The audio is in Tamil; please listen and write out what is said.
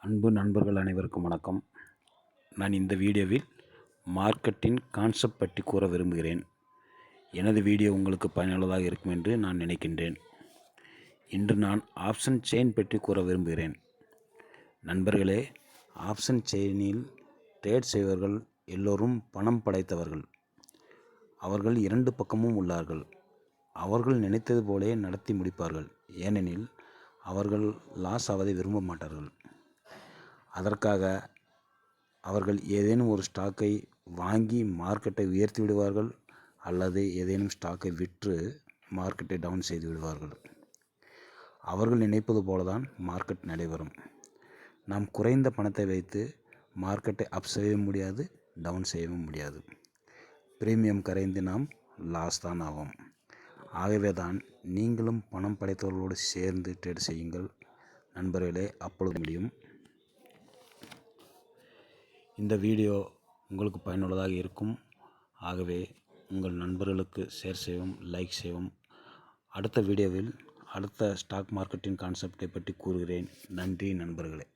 அன்பு நண்பர்கள் அனைவருக்கும் வணக்கம். நான் இந்த வீடியோவில் மார்க்கெட்டின் கான்செப்ட் பற்றி கூற விரும்புகிறேன். எனது வீடியோ உங்களுக்கு பயனுள்ளதாக இருக்கும் என்று நான் நினைக்கின்றேன். இன்று நான் ஆப்ஷன் செயின் பற்றி கூற விரும்புகிறேன். நண்பர்களே, ஆப்ஷன் செயினில் ட்ரேட் செய்வர்கள் எல்லோரும் பணம் படைத்தவர்கள். அவர்கள் இரண்டு பக்கமும் உள்ளார்கள். அவர்கள் நினைத்தது போலே நடத்தி முடிப்பார்கள். ஏனெனில் அவர்கள் லாஸ் ஆவதை விரும்ப மாட்டார்கள். அதற்காக அவர்கள் ஏதேனும் ஒரு ஸ்டாக்கை வாங்கி மார்க்கெட்டை உயர்த்தி விடுவார்கள், அல்லது ஏதேனும் ஸ்டாக்கை விற்று மார்க்கெட்டை டவுன் செய்து விடுவார்கள். அவர்கள் நினைப்பது போல தான் மார்க்கெட் நடைபெறும். நாம் குறைந்த பணத்தை வைத்து மார்க்கெட்டை அப் செய்யவும் முடியாது, டவுன் செய்யவும் முடியாது. பிரீமியம் கரைந்து நாம் லாஸ் தான் ஆகும். ஆகவே தான் நீங்களும் பணம் படைத்தவர்களோடு சேர்ந்து ட்ரேட் செய்யுங்கள் நண்பர்களே, அப்பொழுது முடியும். இந்த வீடியோ உங்களுக்கு பயனுள்ளதாக இருக்கும். ஆகவே உங்கள் நண்பர்களுக்கு ஷேர் செய்யவும், லைக் செய்யவும். அடுத்த வீடியோவில் அடுத்த ஸ்டாக் மார்க்கெட்டின் கான்செப்டை பற்றி கூறுகிறேன். நன்றி நண்பர்களே.